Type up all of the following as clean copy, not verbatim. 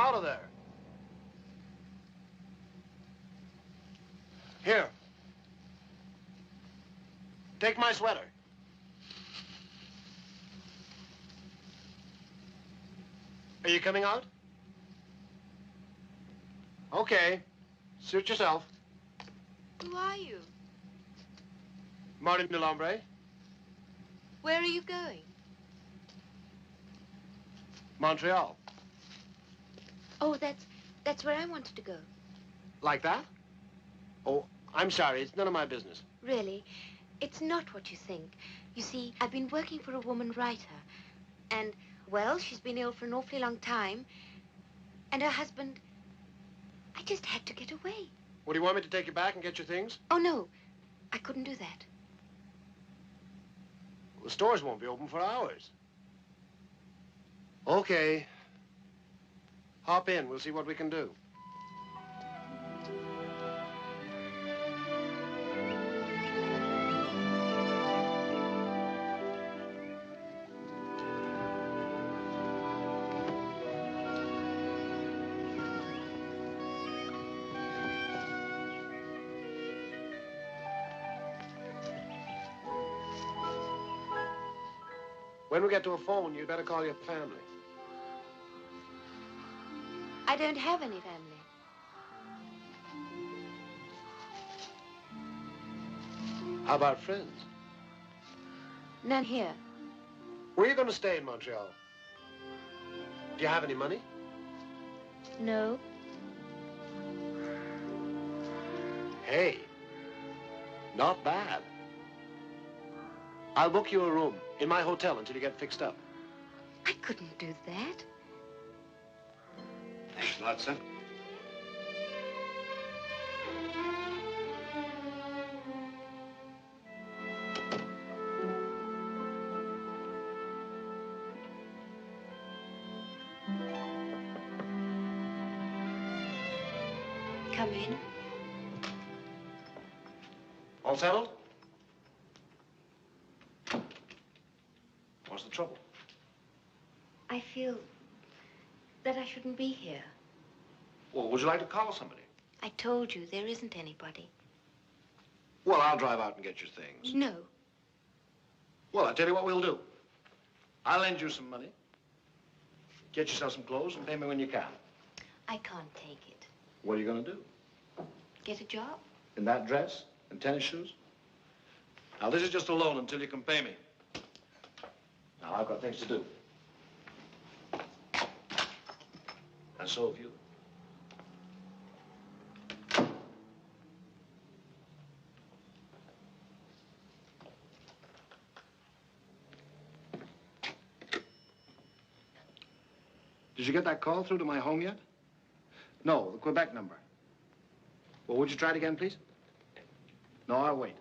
Out of there. Here. Take my sweater. Are you coming out? Okay. Suit yourself. Who are you? Martin Delambre. Where are you going? Montreal. Oh, that's where I wanted to go. Like that? Oh, I'm sorry. It's none of my business. Really, it's not what you think. You see, I've been working for a woman writer. And, well, she's been ill for an awfully long time. And her husband, I just had to get away. Well, do you want me to take you back and get your things? Oh, no. I couldn't do that. Well, the stores won't be open for hours. Okay. Hop in. We'll see what we can do. When we get to a phone, you'd better call your family. I don't have any family. How about friends? None here. Where are you going to stay in Montreal? Do you have any money? No. Hey, not bad. I'll book you a room in my hotel until you get fixed up. I couldn't do that. Thanks a lot, son. come in? All settled? What's the trouble? I feel that I shouldn't be here. Well, would you like to call somebody? I told you there isn't anybody. Well, I'll drive out and get your things. No. Well, I'll tell you what we'll do. I'll lend you some money. Get yourself some clothes and pay me when you can. I can't take it. What are you going to do? Get a job? In that dress and tennis shoes? Now, this is just a loan until you can pay me. Now, I've got things to do. And so have you. Did you get that call through to my home yet? No, the Quebec number. Well, would you try it again, please? No, I'll wait.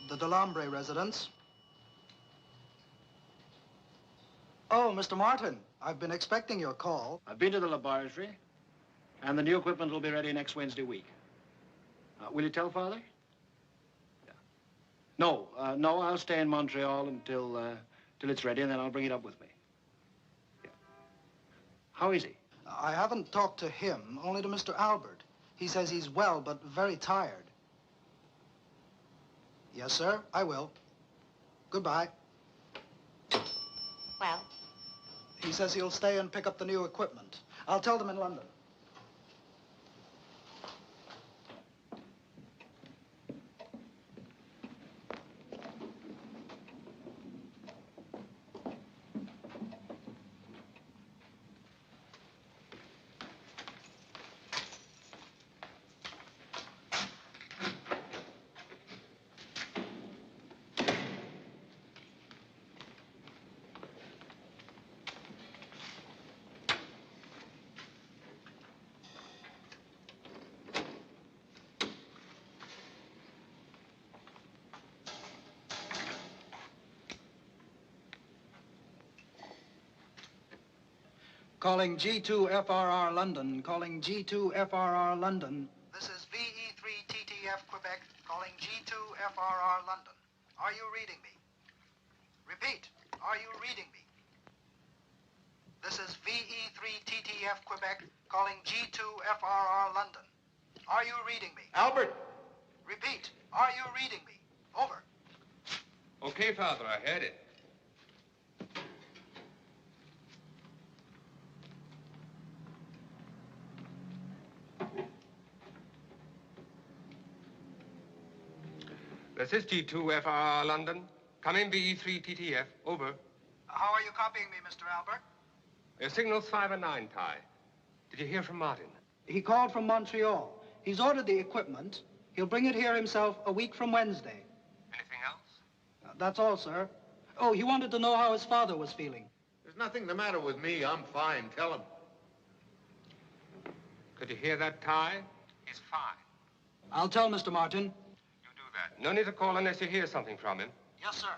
The Delambre residence. Oh, Mr. Martin, I've been expecting your call. I've been to the laboratory, and the new equipment will be ready next Wednesday week. Will you tell Father? Yeah. No, I'll stay in Montreal until it's ready, and then I'll bring it up with me. Yeah. How is he? I haven't talked to him, only to Mr. Albert. He says he's well, but very tired. Yes, sir, I will. Goodbye. Well? He says he'll stay and pick up the new equipment. I'll tell them in London. Calling G2FRR London, calling G2FRR London. This is VE3TTF Quebec, calling G2FRR London. Are you reading me? Repeat, are you reading me? This is VE3TTF Quebec, calling G2FRR London. Are you reading me? Albert! Repeat, are you reading me? Over. Okay, Father, I heard it. This is G2FRR London. Come in VE3TTF. Over. How are you copying me, Mr. Albert? Your signal's 5 and 9, Ty. Did you hear from Martin? He called from Montreal. He's ordered the equipment. He'll bring it here himself a week from Wednesday. Anything else? That's all, sir. Oh, he wanted to know how his father was feeling. There's nothing the matter with me. I'm fine. Tell him. Could you hear that, Ty? He's fine. I'll tell Mr. Martin. You do that. No need to call unless you hear something from him. Yes, sir.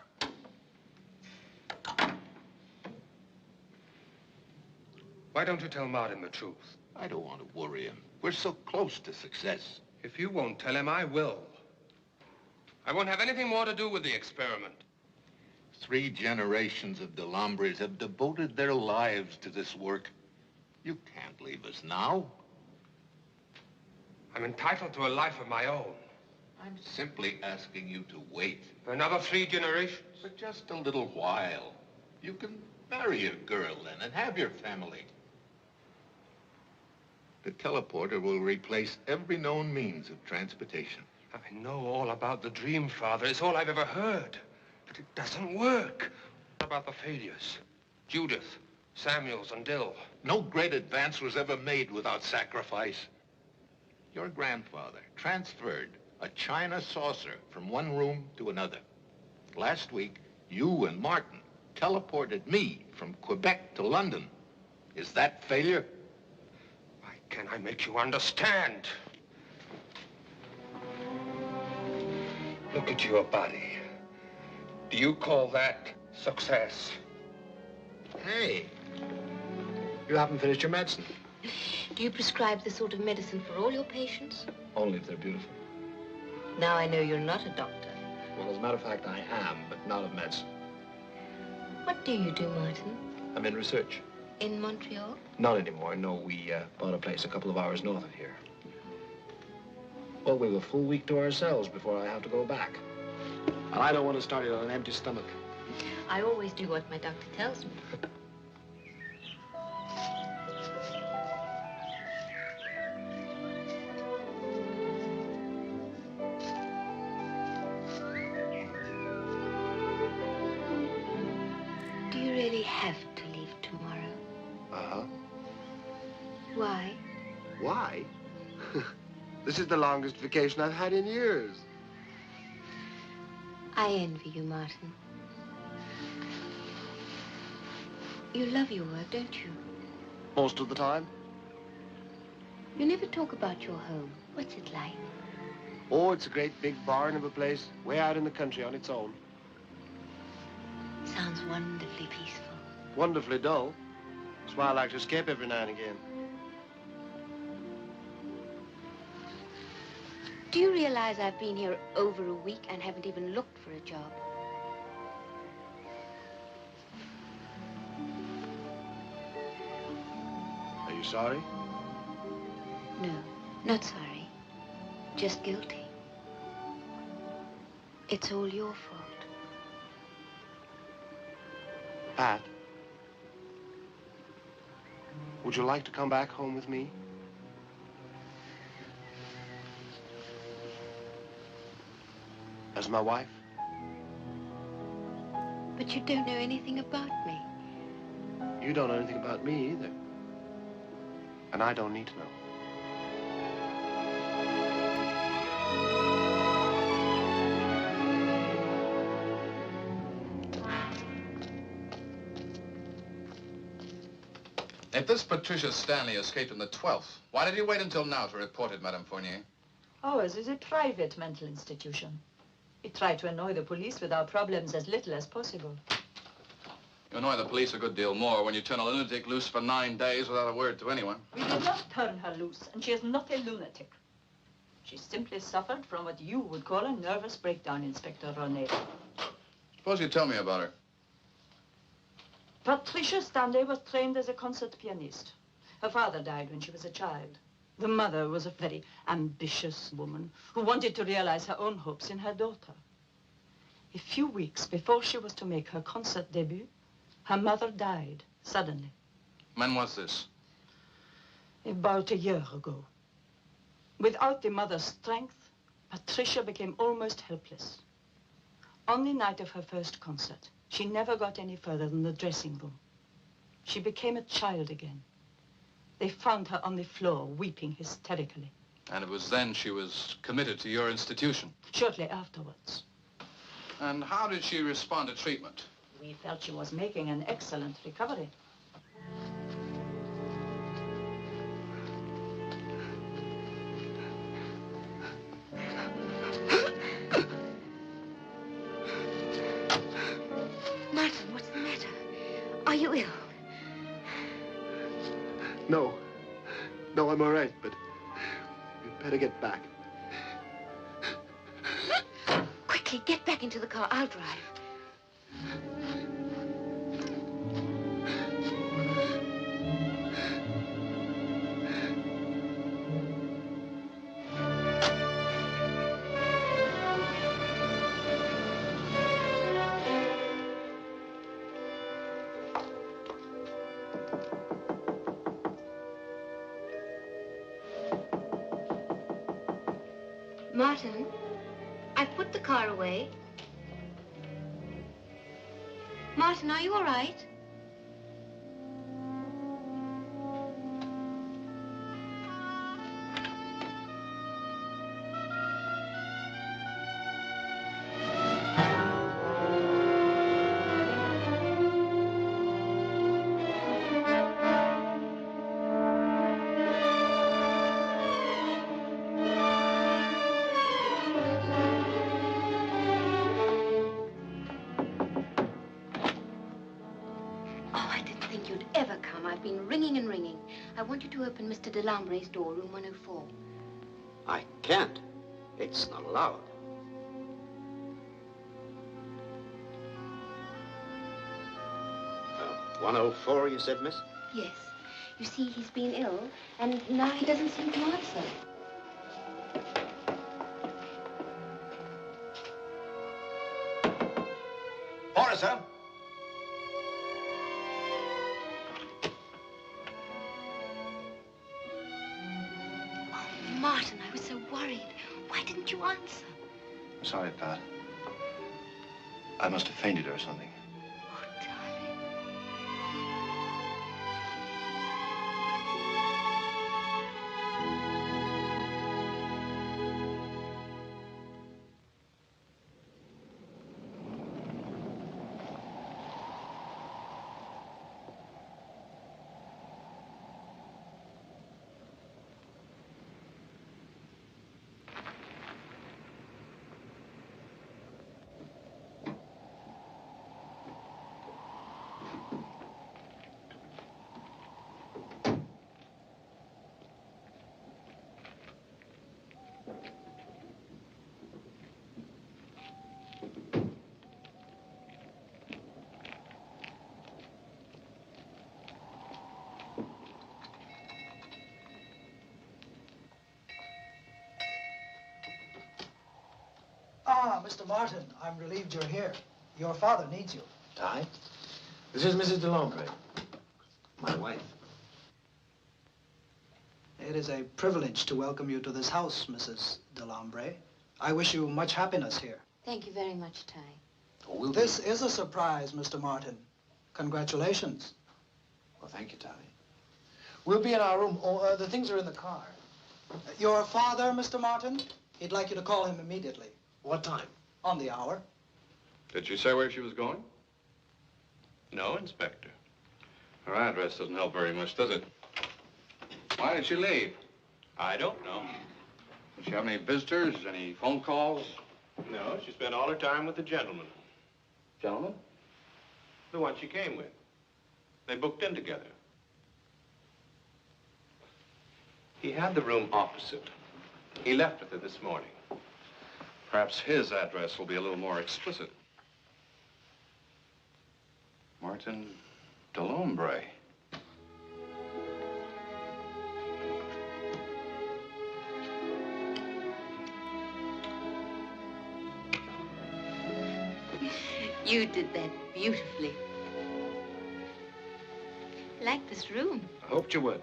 Why don't you tell Martin the truth? I don't want to worry him. We're so close to success. If you won't tell him, I will. I won't have anything more to do with the experiment. 3 generations of Delambres have devoted their lives to this work. You can't leave us now. I'm entitled to a life of my own. I'm simply asking you to wait. For another 3 generations? For just a little while. You can marry a girl then and have your family. The teleporter will replace every known means of transportation. I know all about the dream, Father. It's all I've ever heard. But it doesn't work. What about the failures? Judith, Samuels, and Dill. No great advance was ever made without sacrifice. Your grandfather transferred a china saucer from one room to another. Last week, you and Martin teleported me from Quebec to London. Is that failure? Why can't I make you understand? Look at your body. Do you call that Success. Hey, you haven't finished your medicine. Do you prescribe this sort of medicine for all your patients? Only if they're beautiful. Now I know you're not a doctor. Well, as a matter of fact, I am, but not of medicine. What do you do, Martin? I'm in research. In Montreal? Not anymore. No, we bought a place a couple of hours north of here. Well, we have a full week to ourselves before I have to go back. And I don't want to start it on an empty stomach. I always do what my doctor tells me. Do you really have to leave tomorrow? Uh-huh. Why? Why? This is the longest vacation I've had in years. I envy you, Martin. You love your work, don't you? Most of the time. You never talk about your home. What's it like? Oh, it's a great big barn of a place, way out in the country on its own. Sounds wonderfully peaceful. Wonderfully dull. That's why I like to escape every now and again. Do you realize I've been here over a week and haven't even looked for a job? Are you sorry? No, not sorry. Just guilty. It's all your fault. Pat, would you like to come back home with me? As my wife? But you don't know anything about me. You don't know anything about me either. And I don't need to know. If this Patricia Stanley escaped on the 12th, why did you wait until now to report it, Madame Fournier? Ours is a private mental institution. We try to annoy the police with our problems as little as possible. You annoy the police a good deal more when you turn a lunatic loose for 9 days without a word to anyone. We did not turn her loose, and she is not a lunatic. She simply suffered from what you would call a nervous breakdown, Inspector Ronay. Suppose you tell me about her. Patricia Stanley was trained as a concert pianist. Her father died when she was a child. The mother was a very ambitious woman who wanted to realize her own hopes in her daughter. A few weeks before she was to make her concert debut, her mother died suddenly. When was this? About a year ago. Without the mother's strength, Patricia became almost helpless. On the night of her first concert, she never got any further than the dressing room. She became a child again. They found her on the floor, weeping hysterically. And it was then she was committed to your institution. Shortly afterwards. And how did she respond to treatment? We felt she was making an excellent recovery. Martin, what's the matter? Are you ill? No. No, I'm all right, but we'd better get back. Quickly, get back into the car. I'll drive. Martin, I put the car away. Martin, are you all right? I want you to open Mr. Delambre's door, room 104. I can't. It's not allowed. 104, you said, miss? Yes. You see, he's been ill, and now he doesn't seem to answer. Order, sir. Oh, Martin, I was so worried. Why didn't you answer? I'm sorry, Pat. I must have fainted or something. Oh, darling. Ah, Mr. Martin, I'm relieved you're here. Your father needs you. Ty? This is Mrs. Delambre, my wife. It is a privilege to welcome you to this house, Mrs. Delambre. I wish you much happiness here. Thank you very much, Ty. Oh, This is a surprise, Mr. Martin. Congratulations. Well, thank you, Ty. We'll be in our room. Oh, the things are in the car. Your father, Mr. Martin? He'd like you to call him immediately. What time? On the hour. Did she say where she was going? No, Inspector. Her address doesn't help very much, does it? Why did she leave? I don't know. Did she have any visitors, any phone calls? No, she spent all her time with the gentleman. Gentlemen? The one she came with. They booked in together. He had the room opposite. He left with her this morning. Perhaps his address will be a little more explicit. Martin Delambre. You did that beautifully. I like this room. I hoped you would.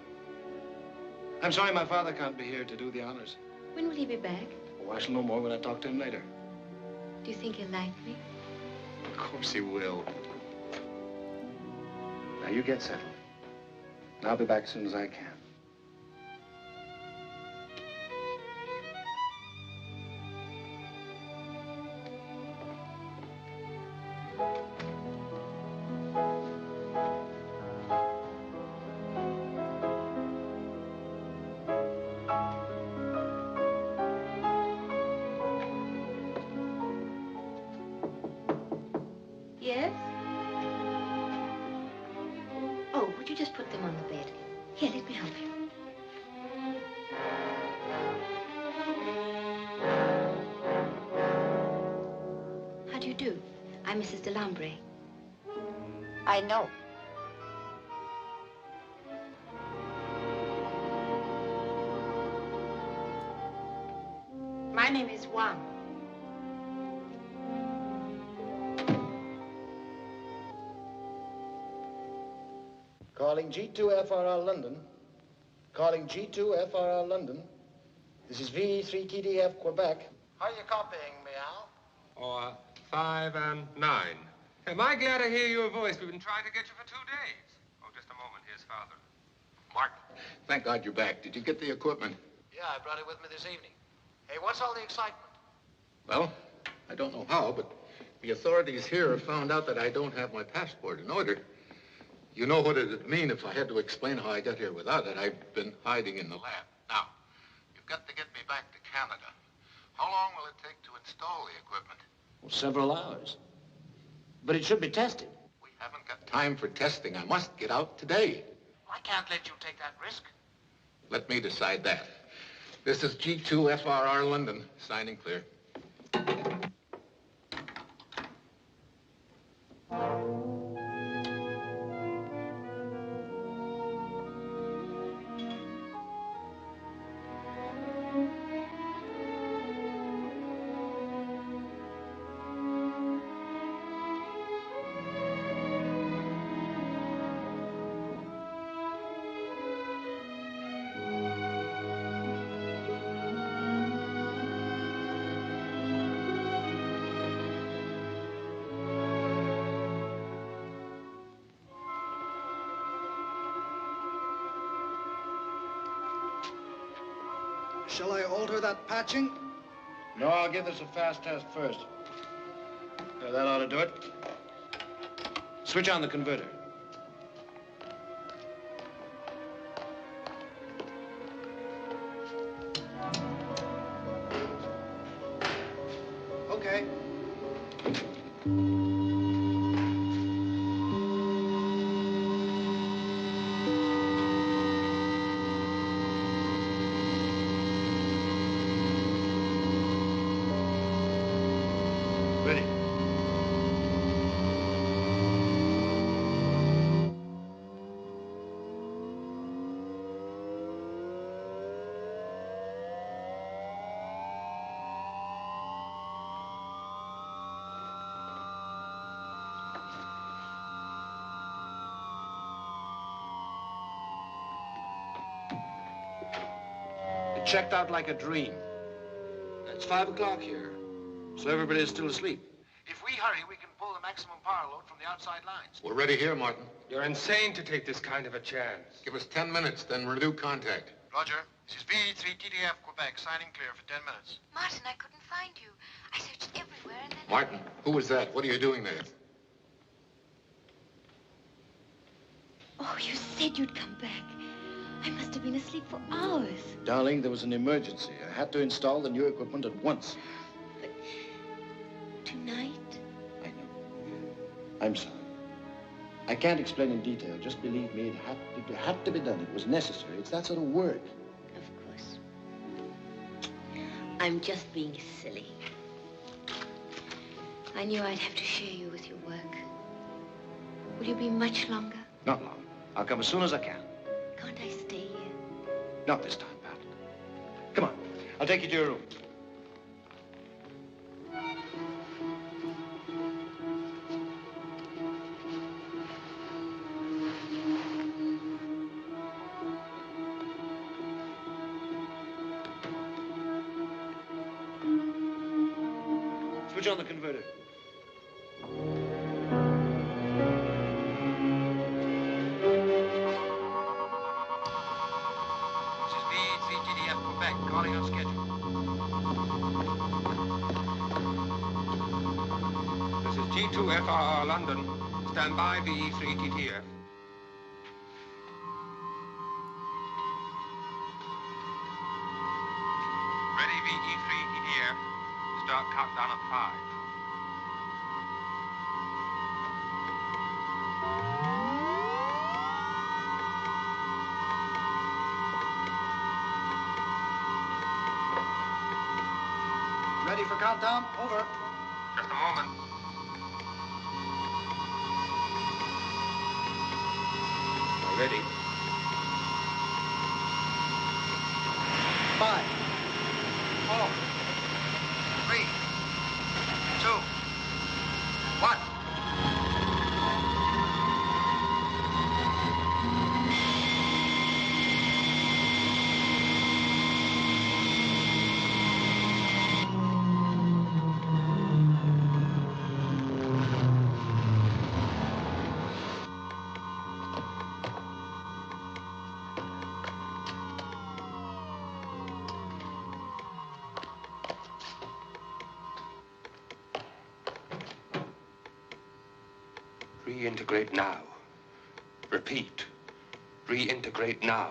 I'm sorry my father can't be here to do the honors. When will he be back? Oh, I shall know more when I talk to him later. Do you think he'll like me? Of course he will. Now, you get settled. And I'll be back as soon as I can. Yes? Oh, would you just put them on the bed? Here, let me help you. How do you do? I'm Mrs. Delambre. I know. My name is Wang. Calling G2FRR London. Calling G2FRR London. This is VE3TDF Quebec. How are you copying me, Al? Or 5 and 9. Am I glad to hear your voice? We've been trying to get you for 2 days. Oh, just a moment. Here's Father. Mark, thank God you're back. Did you get the equipment? Yeah, I brought it with me this evening. Hey, what's all the excitement? Well, I don't know how, but the authorities here have found out that I don't have my passport in order. You know what it'd mean if I had to explain how I got here without it. I've been hiding in the lab. Now, you've got to get me back to Canada. How long will it take to install the equipment? Well, several hours. But it should be tested. We haven't got time for testing. I must get out today. I can't let you take that risk. Let me decide that. This is G2FRR London, signing clear. Shall I alter that patching? No, I'll give this a fast test first. That ought to do it. Switch on the converter. Okay. Ready. It checked out like a dream. It's 5 o'clock here, so everybody's still asleep. If we hurry, we can pull the maximum power load from the outside lines. We're ready here, Martin. You're insane to take this kind of a chance. Give us 10 minutes, then renew contact. Roger. This is VE3 TTF Quebec, signing clear for 10 minutes. Martin, I couldn't find you. I searched everywhere and then... Martin, who was that? What are you doing there? Oh, you said you'd come back. I must have been asleep for hours. Darling, there was an emergency. I had to install the new equipment at once. But tonight? I know. I'm sorry. I can't explain in detail. Just believe me, it had to be done. It was necessary. It's that sort of work. Of course. I'm just being silly. I knew I'd have to share you with your work. Will you be much longer? Not long. I'll come as soon as I can. Can't I stay here? Not this time, Pat. Come on. I'll take you to your room. Switch on the converter. This is VE3 TTF Quebec, calling on schedule. This is G2FRR London. Stand by VE3 TTF. Ready VE3 TTF. Start countdown at 5. Ready for countdown? Over. Just a moment. Ready. 5, 4, 3, 2, 1. Reintegrate now. Repeat. Reintegrate now.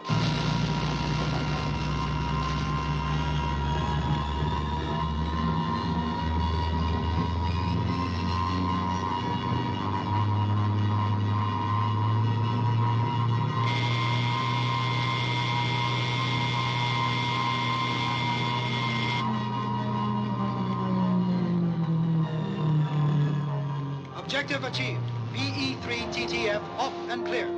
Objective achieved. VE3TTF off and clear.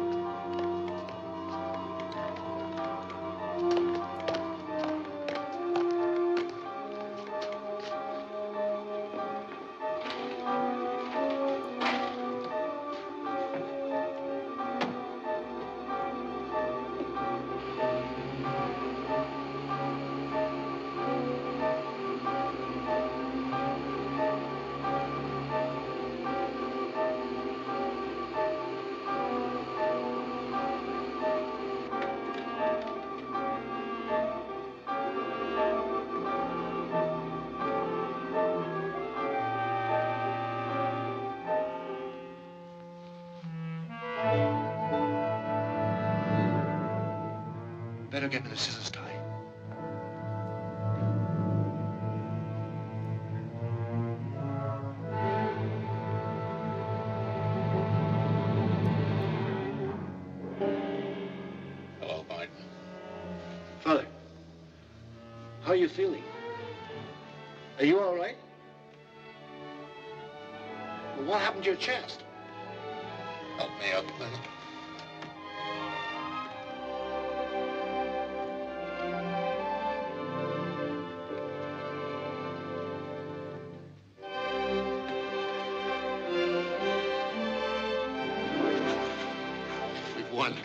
Better get me the scissors, Ty. Hello, Martin. Father, how are you feeling? Are you all right? Well, what happened to your chest? Help me up, please. We've won.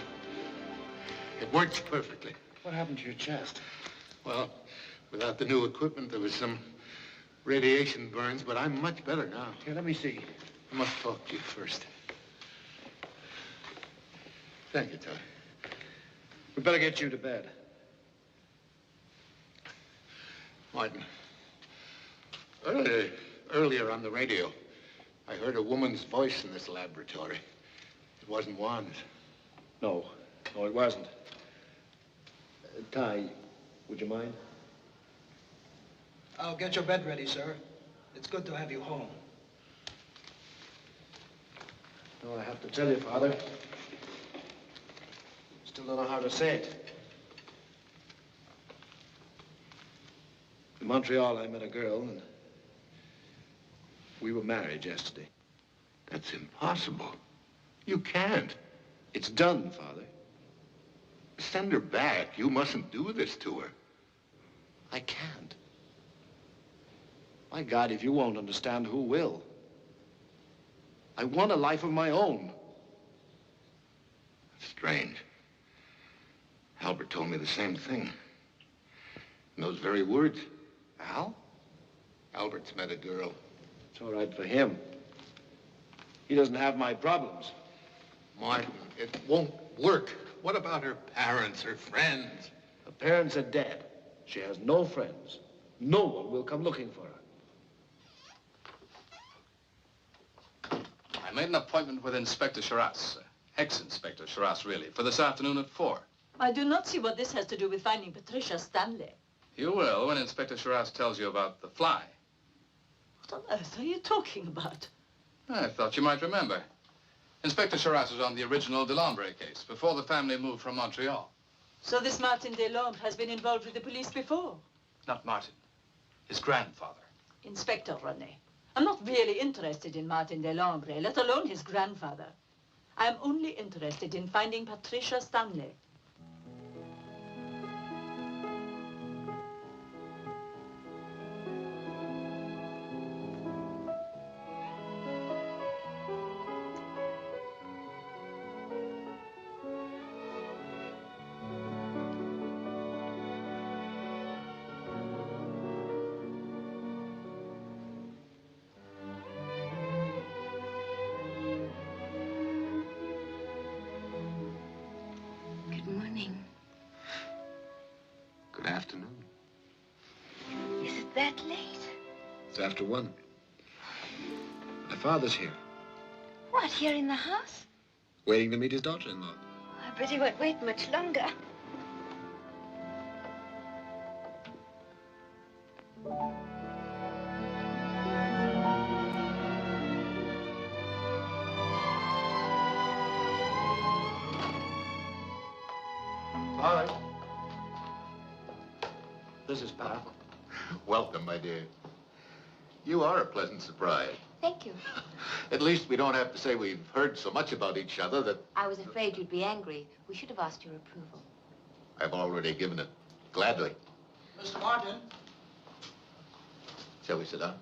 It works perfectly. What happened to your chest? Well, without the new equipment, there was some radiation burns, but I'm much better now. Here, let me see. I must talk to you first. Thank you, Ty. We better get you to bed. Martin, earlier on the radio, I heard a woman's voice in this laboratory. It wasn't Juan's. No, it wasn't. Ty, would you mind? I'll get your bed ready, sir. It's good to have you home. No, I have to tell you, Father. Still don't know how to say it. In Montreal, I met a girl, and we were married yesterday. That's impossible. You can't. It's done, Father. Send her back. You mustn't do this to her. I can't. My God, if you won't understand, who will? I want a life of my own. Strange. Albert told me the same thing. In those very words. Al? Albert's met a girl. It's all right for him. He doesn't have my problems. Martin, it won't work. What about her parents, her friends? Her parents are dead. She has no friends. No one will come looking for her. I made an appointment with Inspector Charras, ex-Inspector Charras, really, for this afternoon at 4. I do not see what this has to do with finding Patricia Stanley. You will when Inspector Charras tells you about the fly. What on earth are you talking about? I thought you might remember. Inspector Charras was on the original Delambre case before the family moved from Montreal. So this Martin Delambre has been involved with the police before? Not Martin. His grandfather. Inspector René, I'm not really interested in Martin Delambre, let alone his grandfather. I am only interested in finding Patricia Stanley. Good afternoon. Is it that late? It's after 1. My father's here, What, here in the house? waiting to meet his daughter-in-law. I bet he won't wait much longer. Father. This is Pa. Welcome, my dear. You are a pleasant surprise. Thank you. At least we don't have to say we've heard so much about each other that I was afraid you'd be angry. We should have asked your approval. I've already given it gladly. Mr. Martin. Shall we sit down?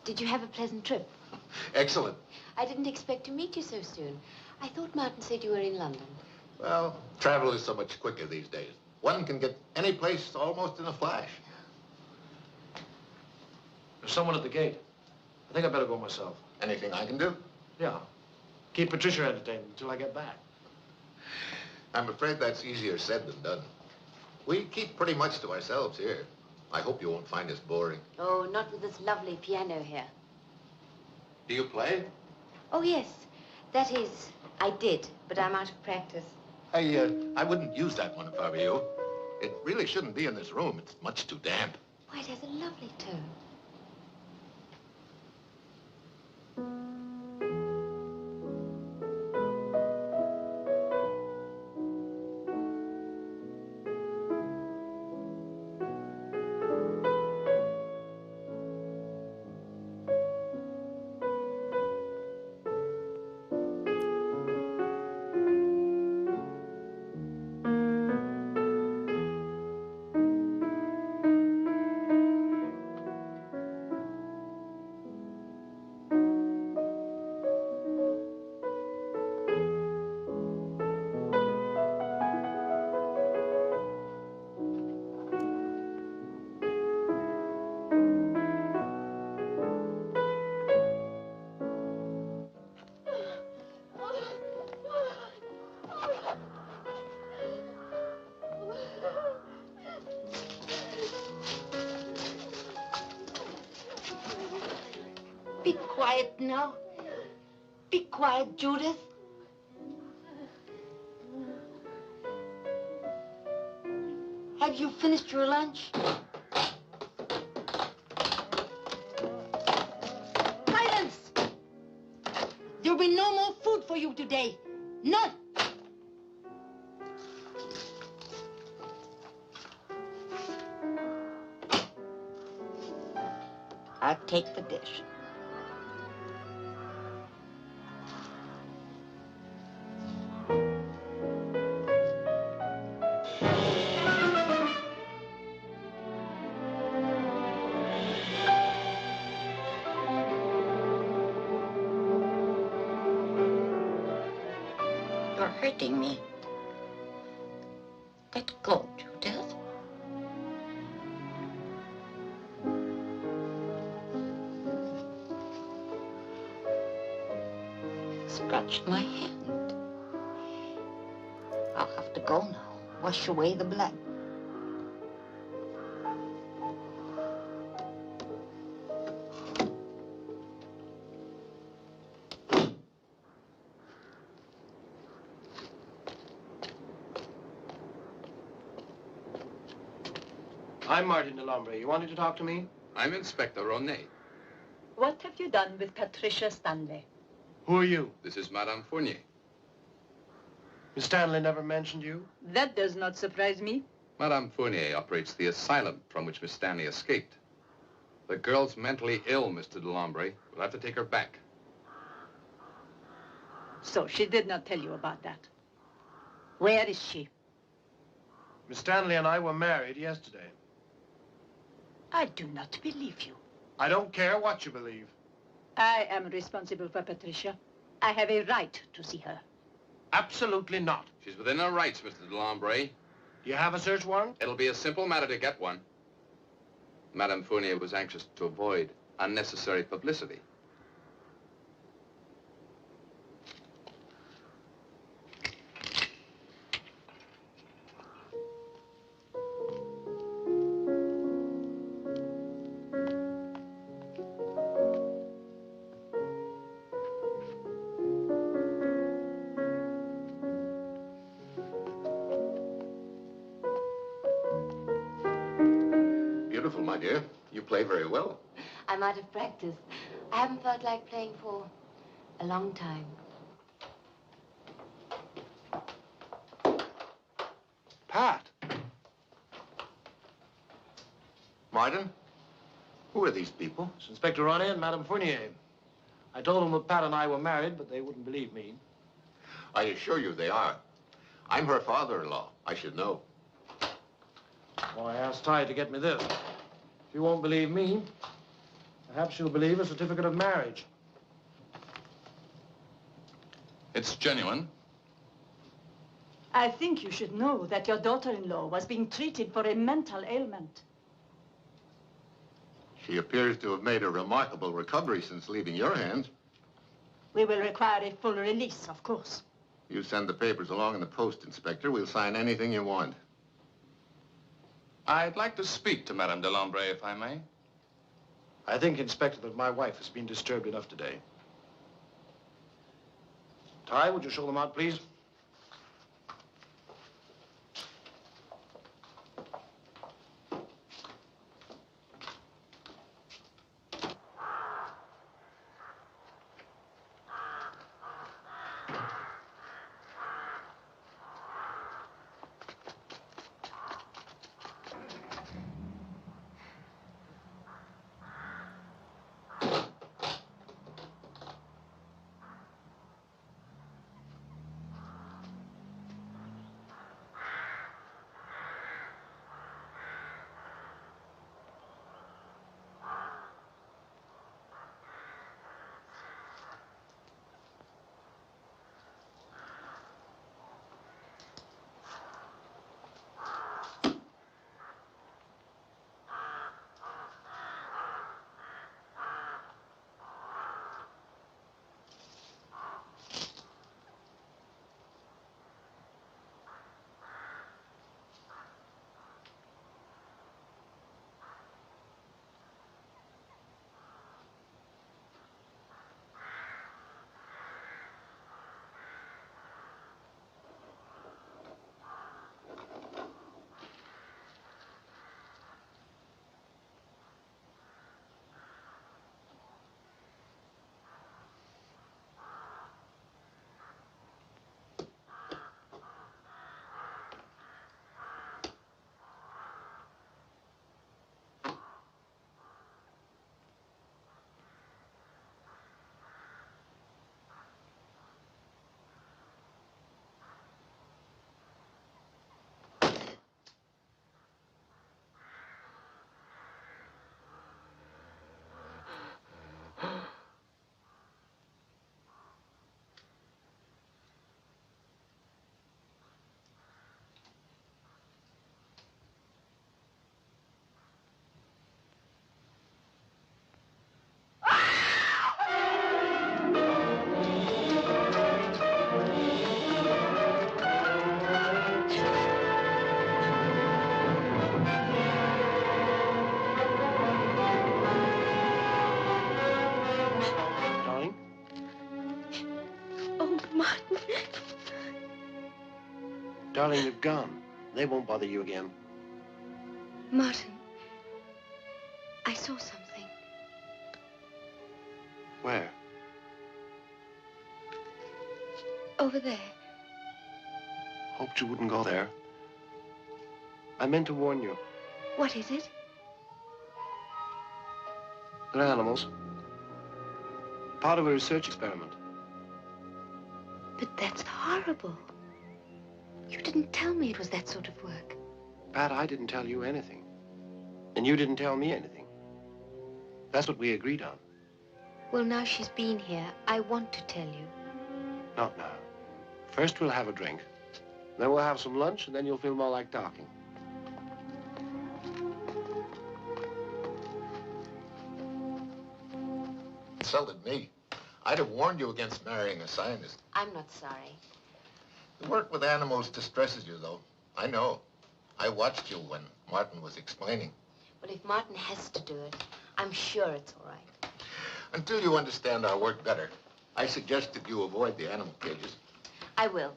Did you have a pleasant trip? Excellent. I didn't expect to meet you so soon. I thought Martin said you were in London. Well, travel is so much quicker these days. One can get any place almost in a flash. There's someone at the gate. I think I better go myself. Anything I can do? Yeah. Keep Patricia entertained until I get back. I'm afraid that's easier said than done. We keep pretty much to ourselves here. I hope you won't find us boring. Oh, not with this lovely piano here. Do you play? Oh, yes. That is, I did, but I'm out of practice. I wouldn't use that one if I were you. It really shouldn't be in this room. It's much too damp. Why, it has a lovely tone. Be quiet now. Be quiet, Judith. Have you finished your lunch? Silence! There'll be no more food for you today. None. I'll take the dish. You're hurting me. Let go, Judith. Scratched my hand. I'll have to go now. Wash away the blood. I'm Martin Delambre. You wanted to talk to me? I'm Inspector Ronet. What have you done with Patricia Stanley? Who are you? This is Madame Fournier. Miss Stanley never mentioned you? That does not surprise me. Madame Fournier operates the asylum from which Miss Stanley escaped. The girl's mentally ill, Mr. Delambre. We'll have to take her back. So she did not tell you about that. Where is she? Miss Stanley and I were married yesterday. I do not believe you. I don't care what you believe. I am responsible for Patricia. I have a right to see her. Absolutely not. She's within her rights, Mr. Delambre. Do you have a search warrant? It'll be a simple matter to get one. Madame Fournier was anxious to avoid unnecessary publicity. Beautiful, my dear. You play very well. I'm out of practice. I haven't felt like playing for a long time. Pat. Martin, who are these people? It's Inspector Ronnie and Madame Fournier. I told them that Pat and I were married, but they wouldn't believe me. I assure you they are. I'm her father-in-law. I should know. Well, I asked Ty to get me this. If you won't believe me, perhaps you'll believe a certificate of marriage. It's genuine. I think you should know that your daughter-in-law was being treated for a mental ailment. She appears to have made a remarkable recovery since leaving your hands. We will require a full release, of course. You send the papers along in the post, Inspector. We'll sign anything you want. I'd like to speak to Madame Delambre, if I may. I think, Inspector, that my wife has been disturbed enough today. Ty, would you show them out, please? Darling, they've gone. They won't bother you again. Martin, I saw something. Where? Over there. Hoped you wouldn't go there. I meant to warn you. What is it? They're animals. Part of a research experiment. But that's horrible. You didn't tell me it was that sort of work. Pat, I didn't tell you anything. And you didn't tell me anything. That's what we agreed on. Well, now she's been here, I want to tell you. Not now. First we'll have a drink. Then we'll have some lunch, and then you'll feel more like talking. Insulted me. I'd have warned you against marrying a scientist. I'm not sorry. The work with animals distresses you, though. I know. I watched you when Martin was explaining. Well, if Martin has to do it, I'm sure it's all right. Until you understand our work better, I suggest that you avoid the animal cages. I will.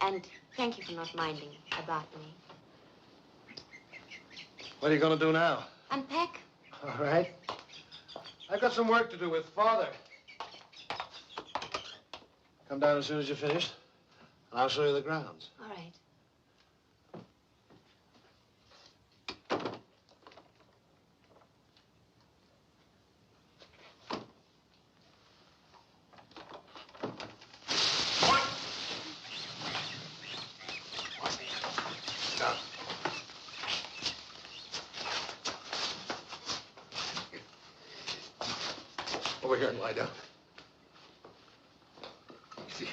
And thank you for not minding about me. What are you going to do now? Unpack. All right. I've got some work to do with Father. Come down as soon as you're finished, and I'll show you the grounds. All right. here and lie down. Easy.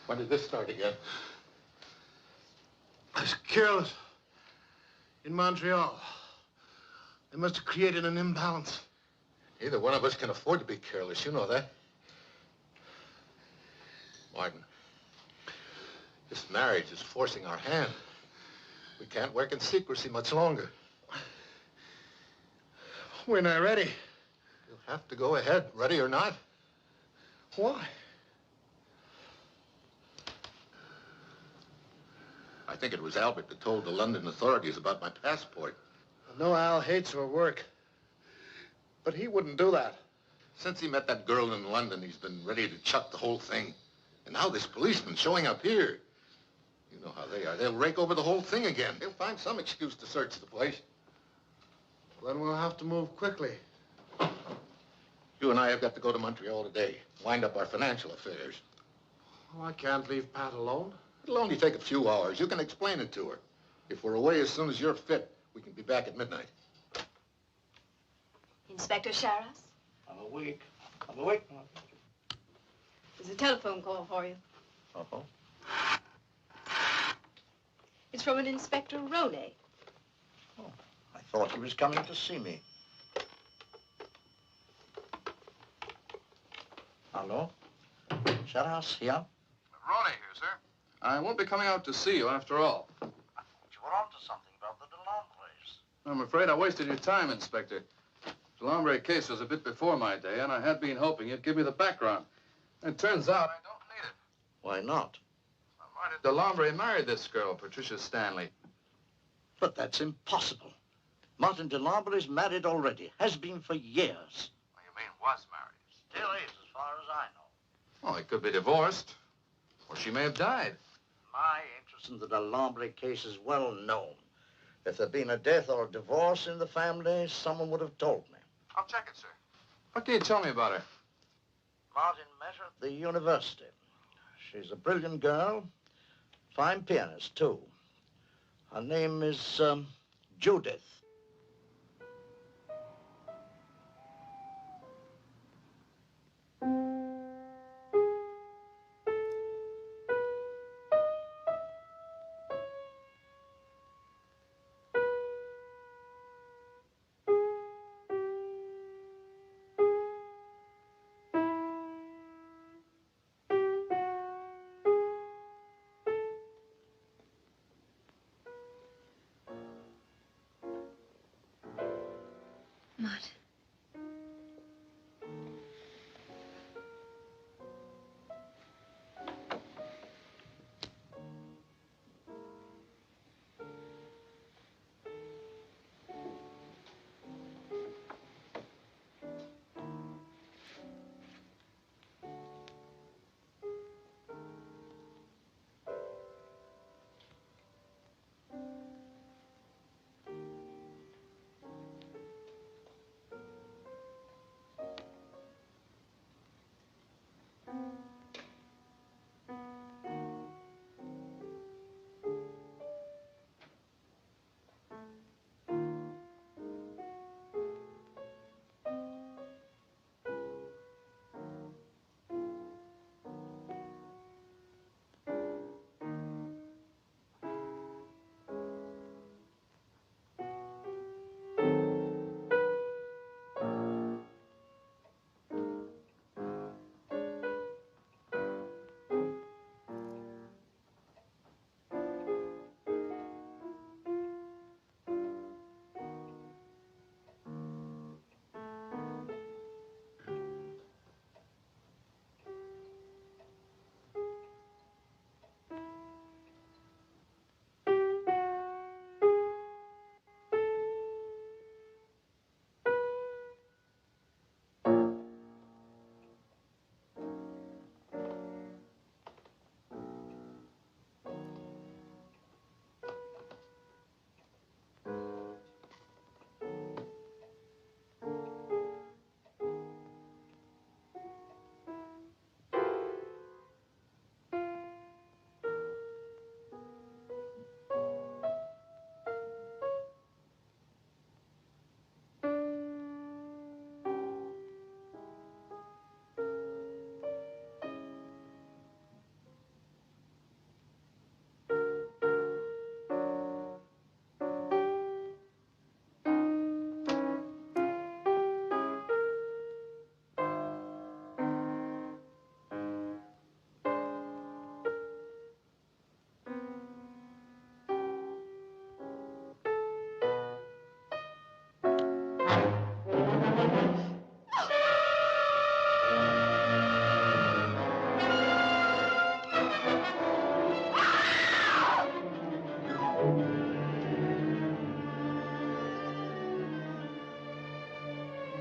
When did this start again? I was careless. In Montreal. They must have created an imbalance. Neither one of us can afford to be careless. You know that. Martin, this marriage is forcing our hand. We can't work in secrecy much longer. We're not ready. You'll have to go ahead, ready or not. Why? I think it was Albert that told the London authorities about my passport. I know Al hates her work. But he wouldn't do that. Since he met that girl in London, he's been ready to chuck the whole thing. And now this policeman showing up here. You know how they are. They'll rake over the whole thing again. They'll find some excuse to search the place. Then we'll have to move quickly. You and I have got to go to Montreal today. Wind up our financial affairs. Oh, I can't leave Pat alone. It'll only take a few hours. You can explain it to her. If we're away as soon as you're fit, we can be back at midnight. Inspector Sharas? I'm awake. I'm awake. There's a telephone call for you. Uh-oh. It's from an Inspector Rone. Oh, I thought he was coming to see me. Hello? Sharas here? Ronnie here, sir. I won't be coming out to see you after all. You were on to something about the Delambres. I'm afraid I wasted your time, Inspector. The Delambre case was a bit before my day, and I had been hoping you'd give me the background. It turns out I don't need it. Why not? Martin Delambre married this girl, Patricia Stanley. But that's impossible. Martin Delambre is married already. Has been for years. What you mean, was married? Still is, as far as I know. Well, he could be divorced. Or she may have died. My interest in the Delambre case is well known. If there'd been a death or a divorce in the family, someone would have told me. I'll check it, sir. What can you tell me about her? Martin met her at the university. She's a brilliant girl. Fine pianist, too. Her name is, Judith. Martin.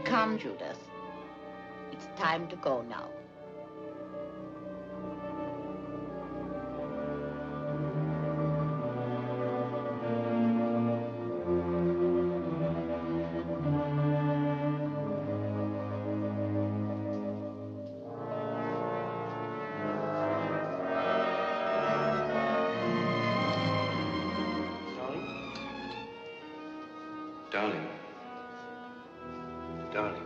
Come, Judith. It's time to go now. Darling. Darling.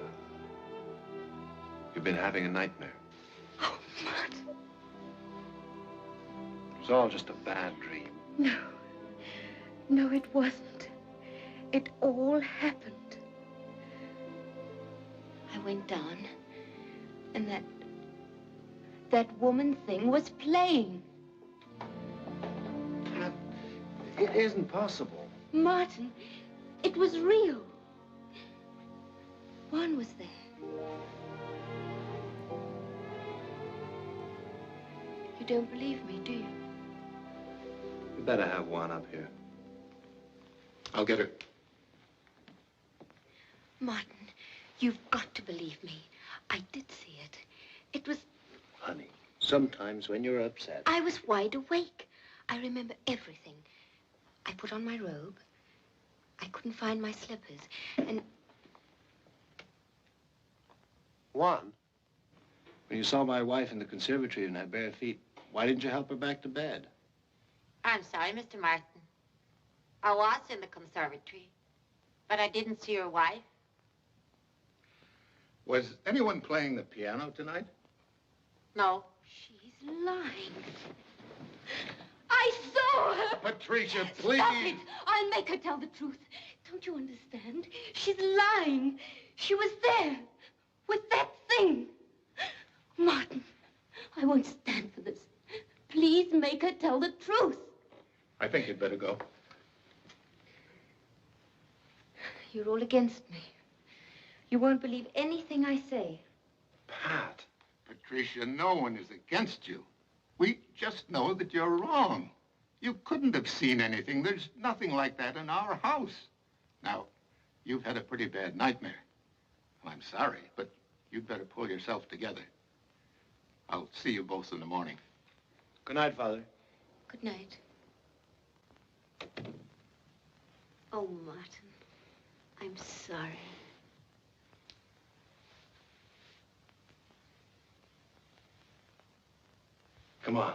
You've been having a nightmare. Oh, Martin. It was all just a bad dream. No. No, it wasn't. It all happened. I went down, and that woman thing was playing. It isn't possible. Martin, it was real. Juan was there. You don't believe me, do you? We better have Juan up here. I'll get her. Martin, you've got to believe me. I did see it. It was... Honey, sometimes when you're upset... I was wide awake. I remember everything. I put on my robe. I couldn't find my slippers, and... Juan? When you saw my wife in the conservatory in her bare feet, why didn't you help her back to bed? I'm sorry, Mr. Martin. I was in the conservatory, but I didn't see your wife. Was anyone playing the piano tonight? No. She's lying. I saw her! Patricia, please! Stop it! I'll make her tell the truth. Don't you understand? She's lying. She was there with that thing. Martin, I won't stand for this. Please make her tell the truth. I think you'd better go. You're all against me. You won't believe anything I say. Pat. Patricia, no one is against you. We just know that you're wrong. You couldn't have seen anything. There's nothing like that in our house. Now, you've had a pretty bad nightmare. Well, I'm sorry, but you'd better pull yourself together. I'll see you both in the morning. Good night, Father. Good night. Oh, Martin, I'm sorry. Come on.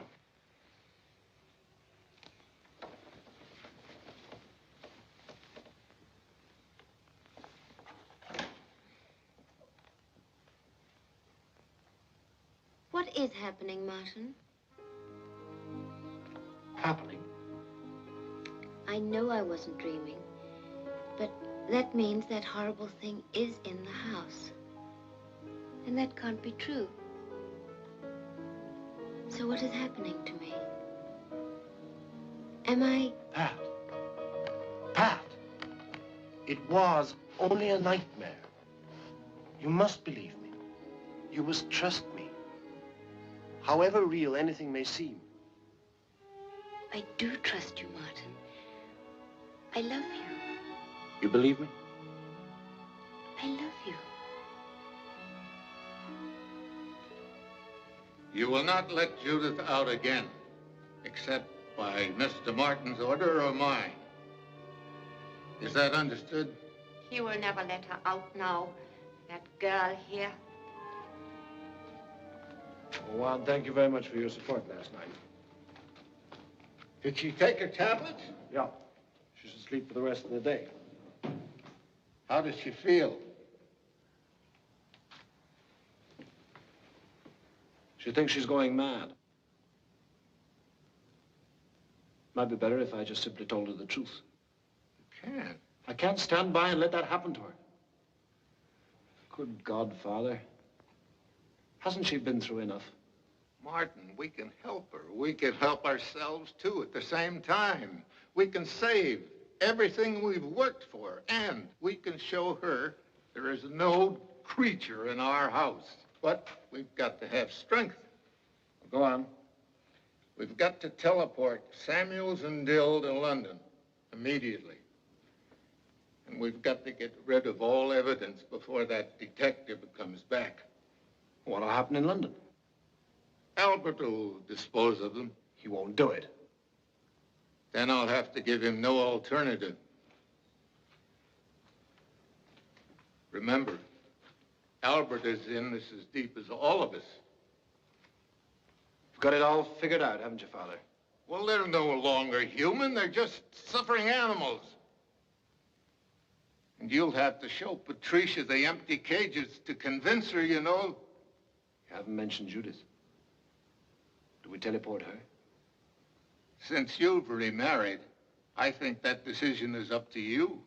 What is happening, Martin? Happening? I know I wasn't dreaming, but that means that horrible thing is in the house. And that can't be true. So what is happening to me? Am I... Pat. Pat. It was only a nightmare. You must believe me. You must trust me. However real anything may seem. I do trust you, Martin. I love you. You believe me? I love you. You will not let Judith out again, except by Mr. Martin's order or mine. Is that understood? He will never let her out now. That girl here. Well, Juan, thank you very much for your support last night. Did she take her tablets? Yeah. She's asleep for the rest of the day. How does she feel? She thinks she's going mad. Might be better if I just simply told her the truth. You can't. I can't stand by and let that happen to her. Good God, Father. Hasn't she been through enough? Martin, we can help her. We can help ourselves, too, at the same time. We can save everything we've worked for, and we can show her there is no creature in our house. But we've got to have strength. Go on. We've got to teleport Samuels and Dill to London immediately. And we've got to get rid of all evidence before that detective comes back. What'll happen in London? Albert will dispose of them. He won't do it. Then I'll have to give him no alternative. Remember, Albert is in this as deep as all of us. You've got it all figured out, haven't you, Father? Well, they're no longer human. They're just suffering animals. And you'll have to show Patricia the empty cages to convince her, you know. You haven't mentioned Judith. Do we teleport her? Since you've remarried, I think that decision is up to you.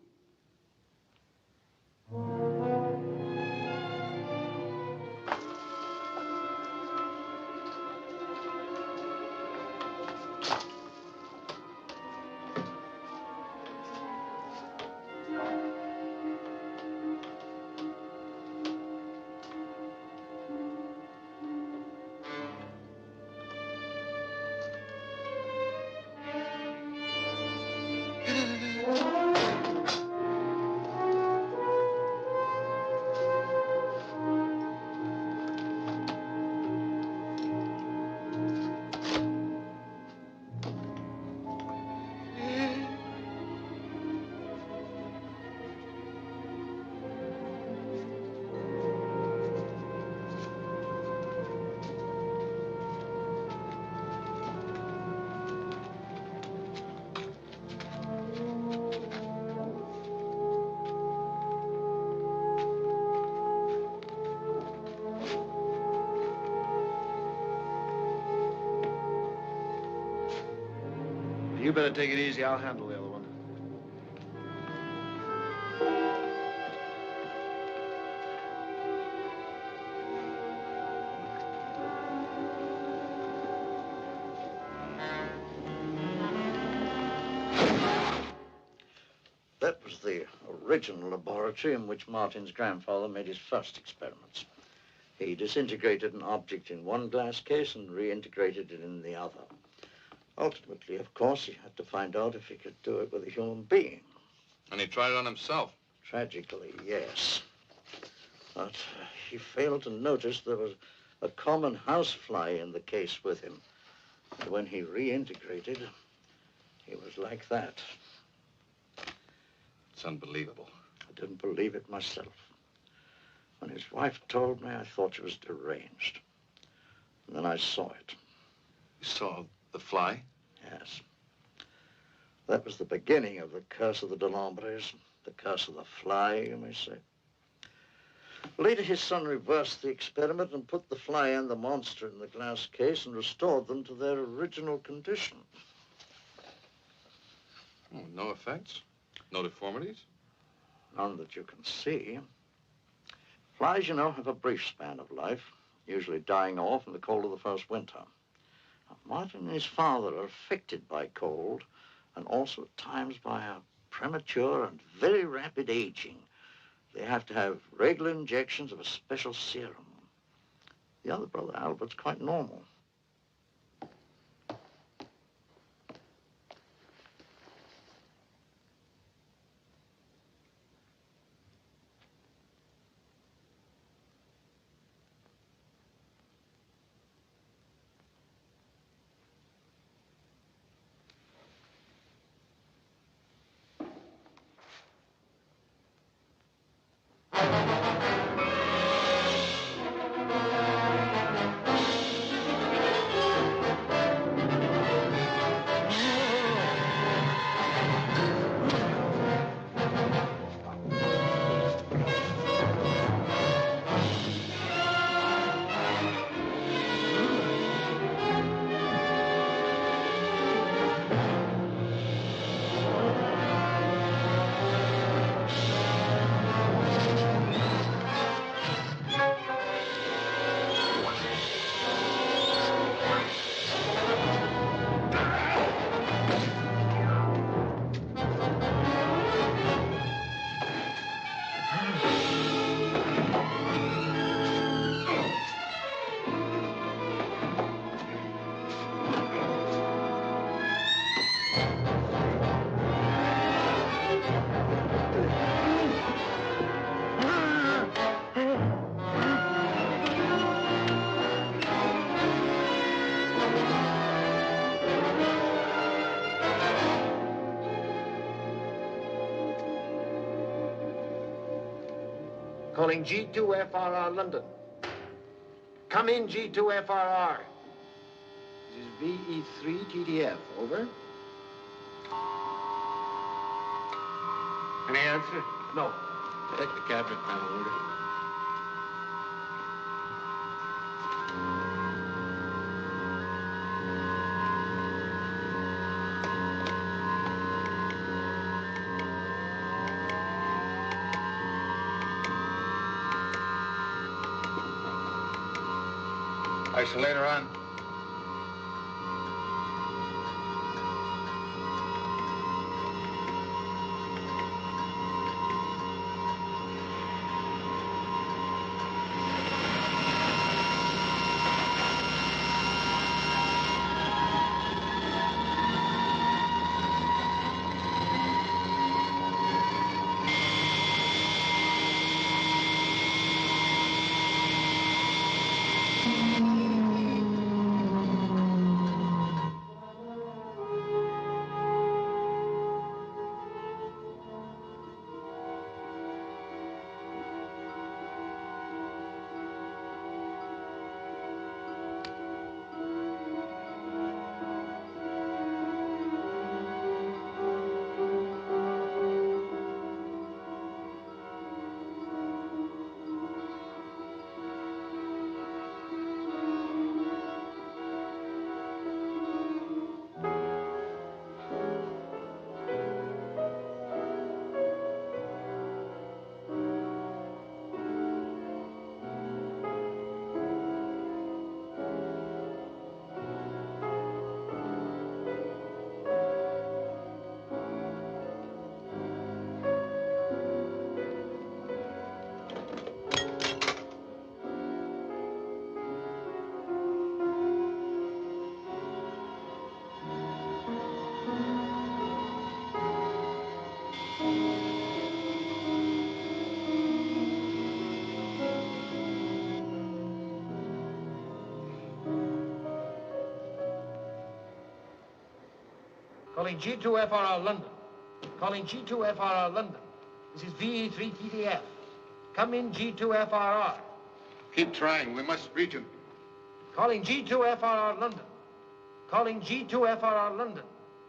You better take it easy. I'll handle the other one. That was the original laboratory in which Martin's grandfather made his first experiments. He disintegrated an object in one glass case and reintegrated it in the other. Ultimately, of course, he had to find out if he could do it with a human being. And he tried it on himself. Tragically, yes. But he failed to notice there was a common housefly in the case with him. And when he reintegrated, he was like that. It's unbelievable. I didn't believe it myself. When his wife told me, I thought she was deranged. And then I saw it. You saw the fly? Yes. That was the beginning of the curse of the Delambres, the curse of the fly, you may say. Later, his son reversed the experiment and put the fly and the monster in the glass case and restored them to their original condition. Oh, no effects? No deformities? None that you can see. Flies, you know, have a brief span of life, usually dying off in the cold of the first winter. Martin and his father are affected by cold and also at times by a premature and very rapid aging. They have to have regular injections of a special serum. The other brother, Albert's quite normal. Calling G2FRR London. Come in, G2FRR. This is VE3TTF. Over. Any answer? No. Take the cabinet panel order. Isolator on. Calling G2FRR London. Calling G2FRR London. This is VE3TTF. Come in, G2FRR. Keep trying. We must reach him. Calling G2FRR London. Calling G2FRR London.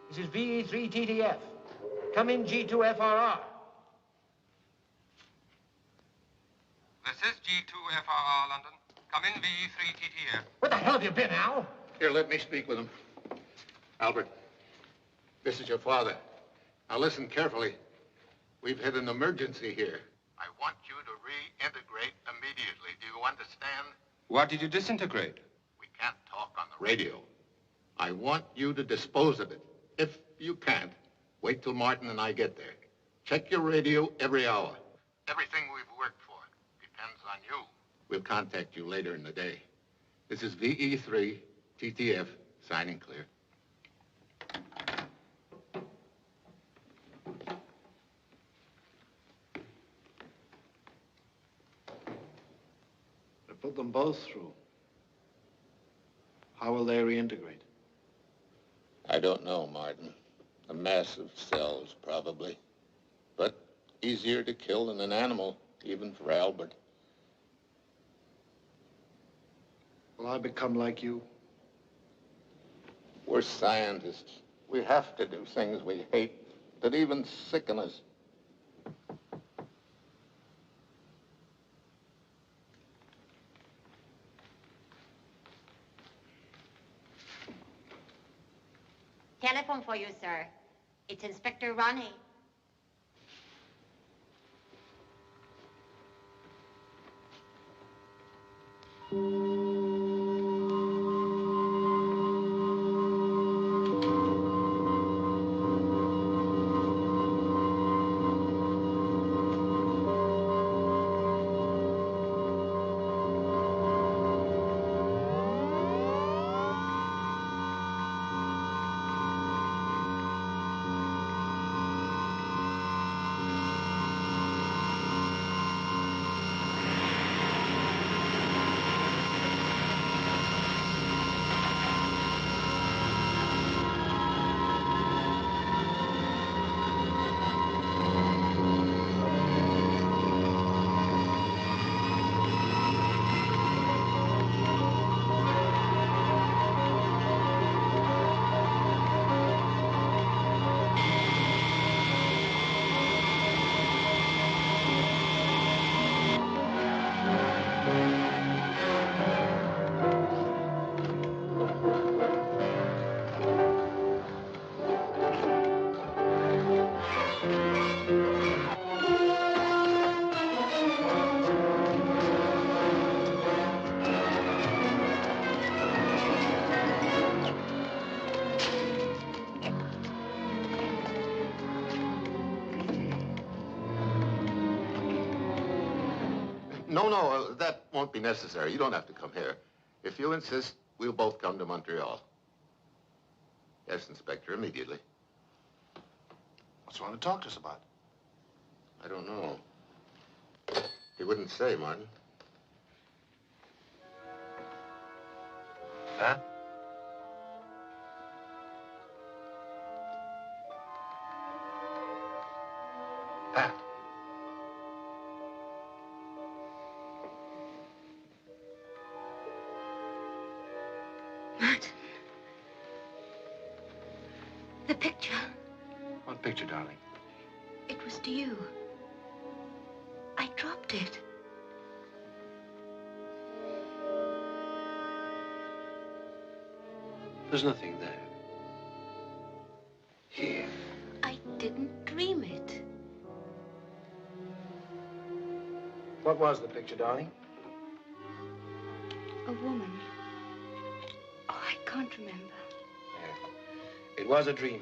This is VE3TTF. Come in, G2FRR. This is G2FRR London. Come in, VE3TTF. Where the hell have you been, Al? Here, let me speak with him. Albert, this is your father. Now listen carefully. We've had an emergency here. I want you to reintegrate immediately. Do you understand? Why did you disintegrate? We can't talk on the radio. I want you to dispose of it. If you can't, wait till Martin and I get there. Check your radio every hour. Everything we've worked for depends on you. We'll contact you later in the day. This is VE3 TTF, signing clear. Put them both through. How will they reintegrate? I don't know, Martin. A mass of cells, probably. But easier to kill than an animal, even for Albert. Will I become like you? We're scientists. We have to do things we hate that even sicken us. Telephone for you, sir. It's Inspector Ronnie. No, that won't be necessary. You don't have to come here. If you insist, we'll both come to Montreal. Yes, Inspector, immediately. What's you want to talk to us about? I don't know. He wouldn't say, Martin. Pat? Pat. Martin. The picture. What picture, darling? It was to you. I dropped it. There's nothing there. Here. I didn't dream it. What was the picture, darling? A woman. Oh, I can't remember. It was a dream.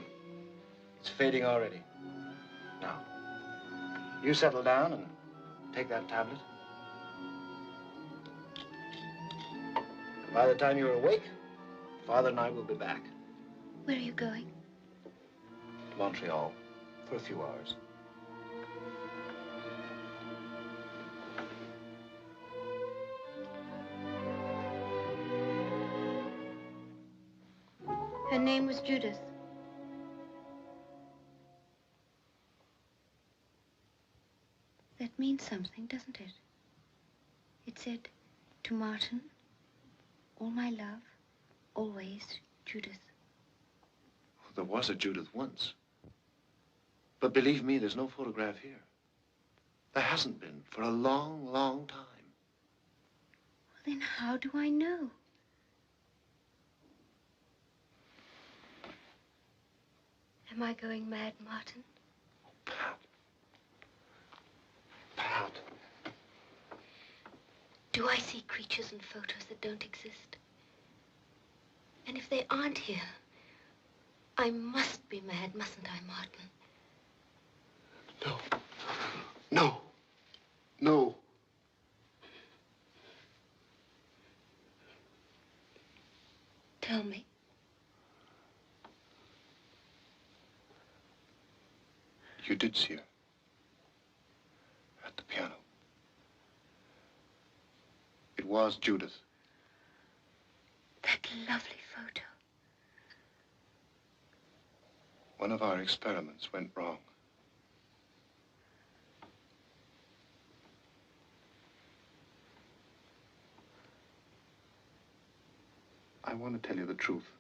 It's fading already. Now, you settle down and take that tablet. By the time you're awake, Father and I will be back Where are you going? to Montreal for a few hours. Her name was Judith. That means something, doesn't it? It said, to Martin, all my love, always, Judith. There was a Judith once. But believe me, there's no photograph here. There hasn't been for a long, long time. Well, then how do I know? Am I going mad, Martin? Pat. Pat. Do I see creatures in photos that don't exist? And if they aren't here, I must be mad, mustn't I, Martin? No. No. No. Tell me. You did see her. At the piano. It was Judith. That lovely photo. One of our experiments went wrong. I want to tell you the truth.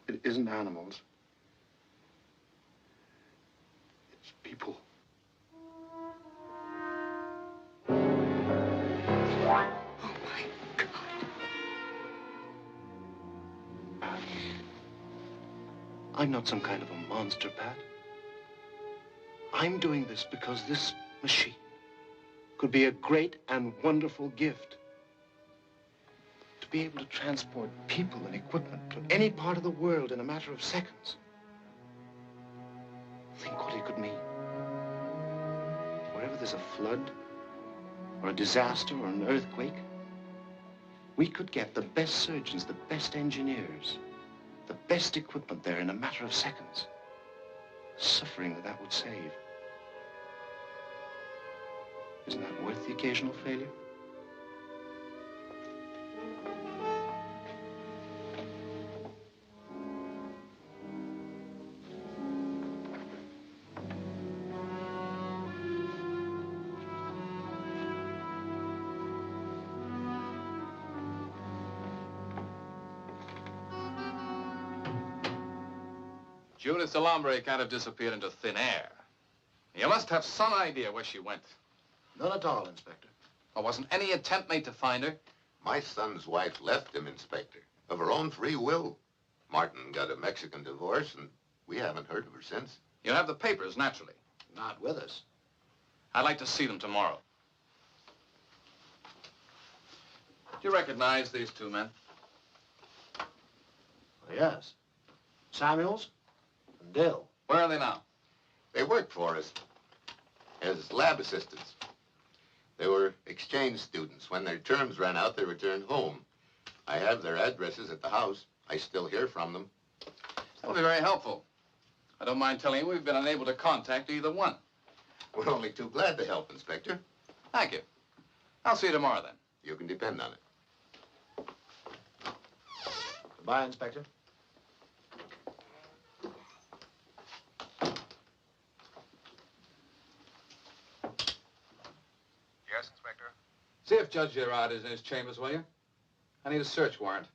It isn't animals. It's people. Oh, my God. Pat. I'm not some kind of a monster, Pat. I'm doing this because this machine could be a great and wonderful gift. To be able to transport people and equipment to any part of the world in a matter of seconds. Think what it could mean. Wherever there's a flood, or a disaster, or an earthquake, we could get the best surgeons, the best engineers, the best equipment there in a matter of seconds. The suffering that would save. Isn't that worth the occasional failure? Judith Delambre can't have disappeared into thin air. You must have some idea where she went. None at all, Inspector. There wasn't any attempt made to find her? My son's wife left him, Inspector, of her own free will. Martin got a Mexican divorce, and we haven't heard of her since. You have the papers, naturally. Not with us. I'd like to see them tomorrow. Do you recognize these two men? Yes. Samuels and Dill. Where are they now? They work for us. as lab assistants. They were exchange students. When their terms ran out, they returned home. I have their addresses at the house. I still hear from them. That'll be very helpful. I don't mind telling you we've been unable to contact either one. We're only too glad to help, Inspector. Thank you. I'll see you tomorrow, then. You can depend on it. Goodbye, Inspector. Yes, Inspector? See if Judge Gerard is in his chambers, will you? I need a search warrant.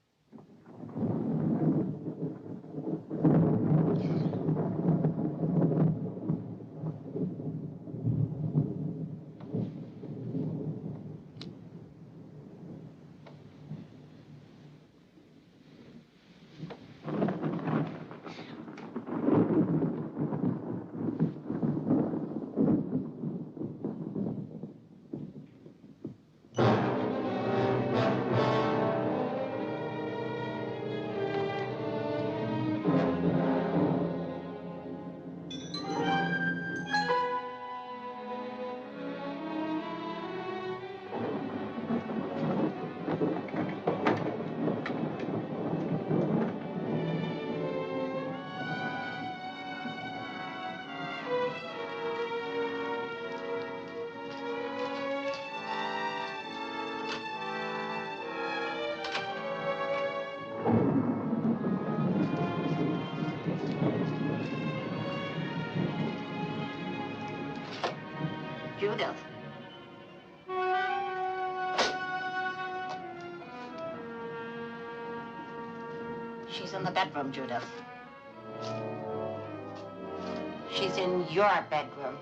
Judith. She's in the bedroom, Judith. She's in your bedroom.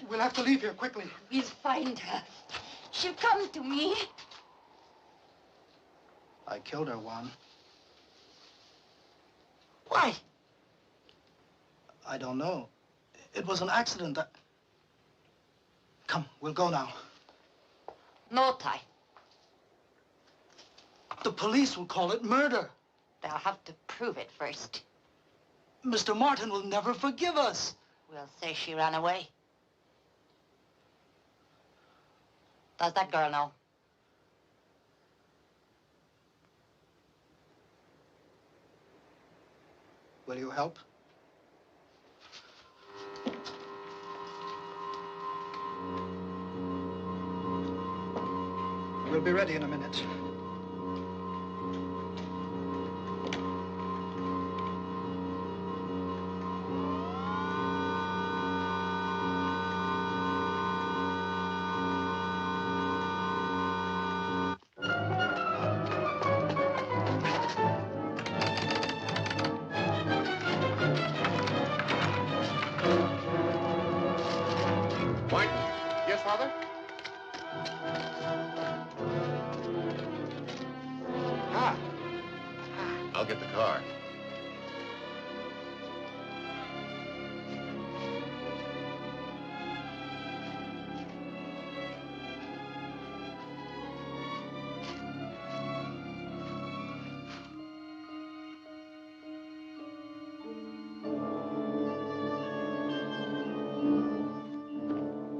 We'll have to leave here quickly. We'll find her. She'll come to me. I killed her, Juan. Why? I don't know. It was an accident. Come, we'll go now. No, Ty. The police will call it murder. They'll have to prove it first. Mr. Martin will never forgive us. We'll say she ran away. Does that girl know? Will you help? We'll be ready in a minute. Martin? Yes, Father? I'll get the car.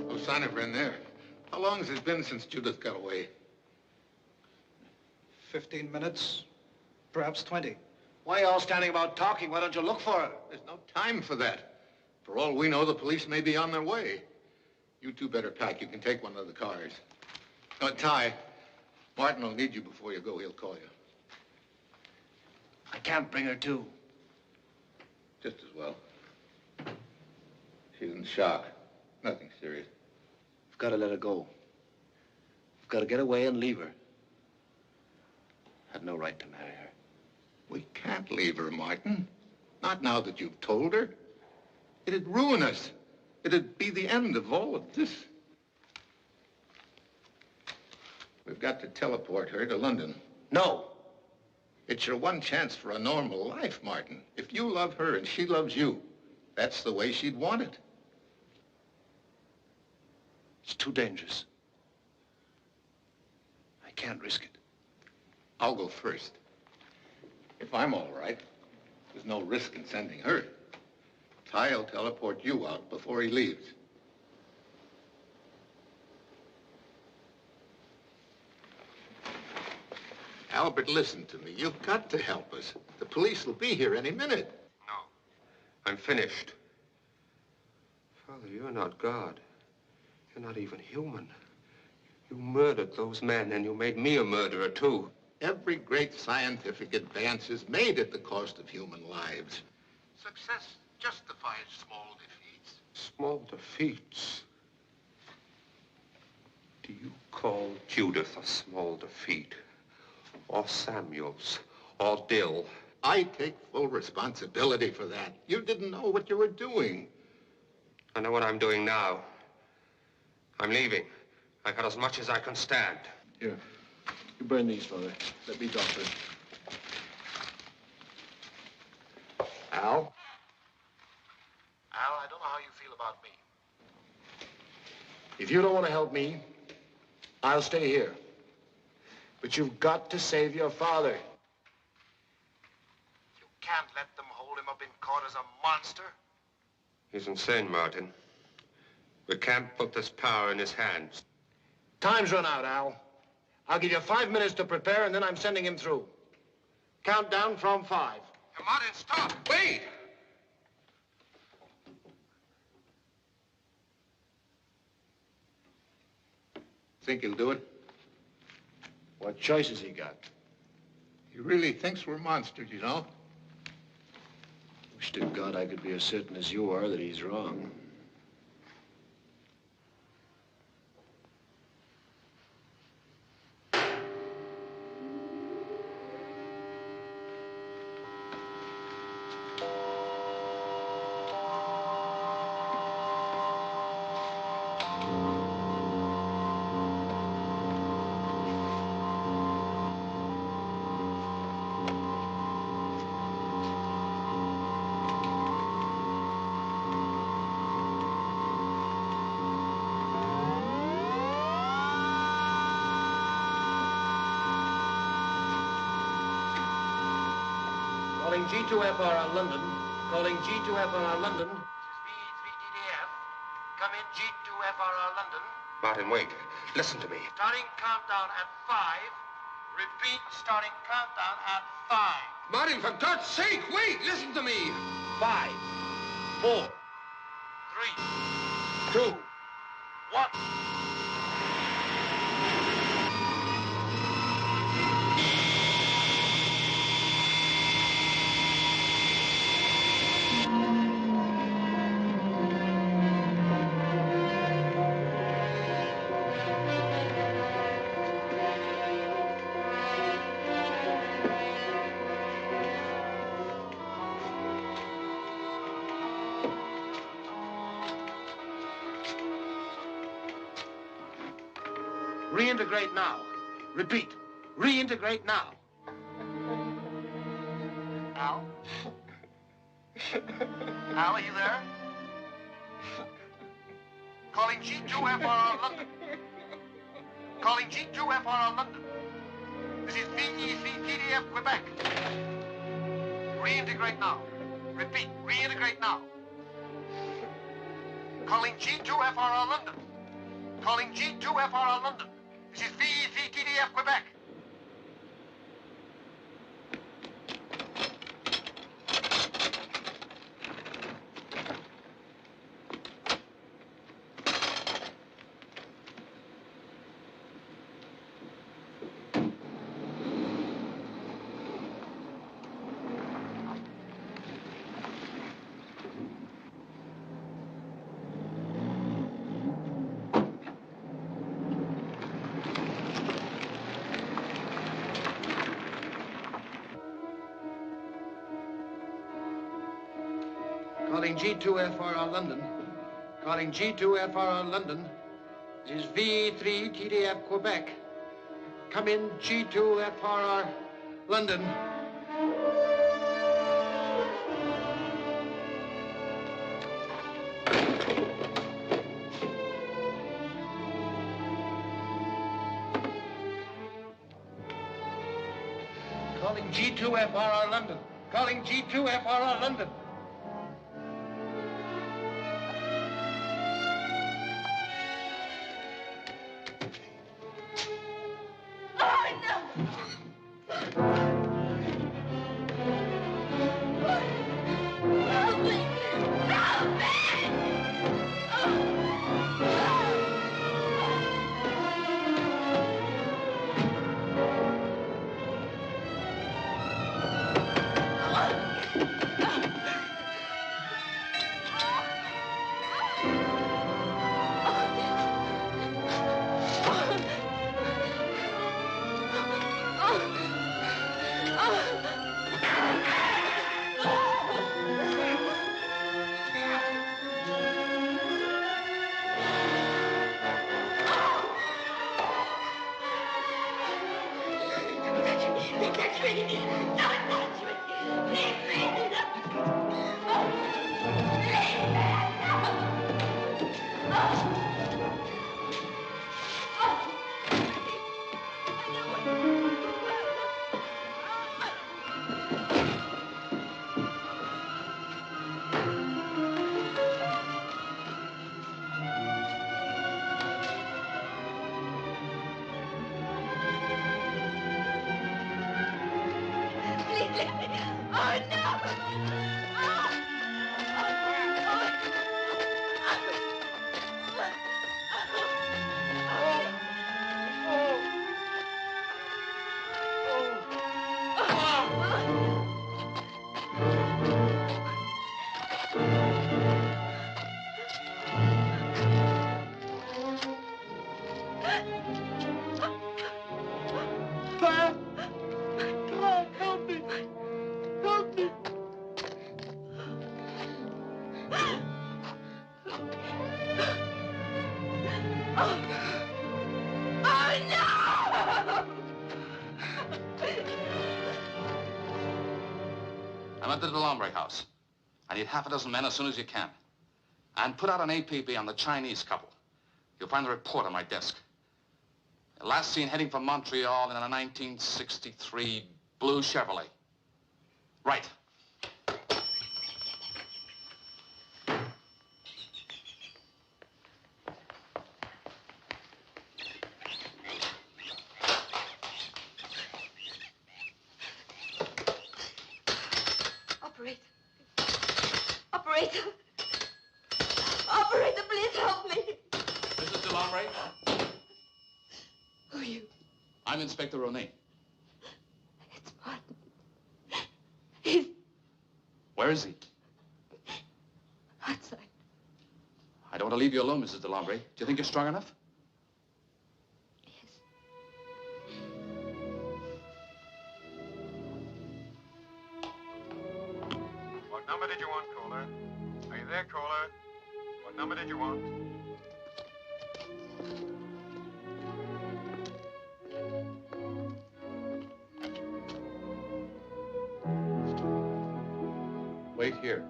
No sign of her in there. How long has it been since Judith got away? 15 minutes, perhaps 20. Why are you all standing about talking? Why don't you look for her? There's no time for that. For all we know, the police may be on their way. You two better pack. You can take one of the cars. Ty, Martin will need you before you go. He'll call you. I can't bring her to. Just as well. She's in shock. Nothing serious. We've got to let her go. We've got to get away and leave her. Had no right to marry her. We can't leave her, Martin. Not now that you've told her. It'd ruin us. It'd be the end of all of this. We've got to teleport her to London. No. It's your one chance for a normal life, Martin. If you love her and she loves you, that's the way she'd want it. It's too dangerous. I can't risk it. I'll go first. If I'm all right, there's no risk in sending her. Ty will teleport you out before he leaves. Albert, listen to me. You've got to help us. The police will be here any minute. No. I'm finished. Father, you're not God. You're not even human. You murdered those men, and you made me a murderer, too. Every great scientific advance is made at the cost of human lives. Success justifies small defeats. Small defeats? Do you call Judith a small defeat? Or Samuel's? Or Dill? I take full responsibility for that. You didn't know what you were doing. I know what I'm doing now. I'm leaving. I've had as much as I can stand. Here. You burn these, Father. Let me doctor. Al? Al, I don't know how you feel about me. If you don't want to help me, I'll stay here. But you've got to save your father. You can't let them hold him up in court as a monster. He's insane, Martin. We can't put this power in his hands. Time's run out, Al. I'll give you 5 minutes to prepare, and then I'm sending him through. Countdown from 5. Martin, stop! Wait! Think he'll do it? What choice has he got? He really thinks we're monsters, you know? Wish to God I could be as certain as you are that he's wrong. G2FRR London. Calling G2FRR London. This is VE3TDF. Come in, G2FRR London. Martin, wait. Listen to me. Starting countdown at 5. Repeat, starting countdown at 5. Martin, for God's sake, wait! Listen to me! 5, 4, 3, 2, 1. Reintegrate now. Repeat. Reintegrate now. Al? Al, are you there? Calling G2FRR London. Calling G2FRR London. This is VE3TDF Quebec. Reintegrate now. Repeat. Reintegrate now. Calling G2FRR London. Calling G2FRR London. This is VE3TDF Quebec. Calling G2FRR London. Calling G2FRR London. This is VE3TDF Quebec. Come in, G2FRR London. Calling G2FRR London. Calling G2FRR London. I'm at the Delambre house. I need half a dozen men as soon as you can. And put out an APB on the Chinese couple. You'll find the report on my desk. Last seen heading for Montreal in a 1963 blue Chevrolet. Right. Delambre. Who are you? I'm Inspector Ronay. It's Martin. He's Where is he? outside. I don't want to leave you alone, Mrs. Delambre. Do you think you're strong enough? What number did you want, caller? Are you there, caller? What number did you want? Wait here.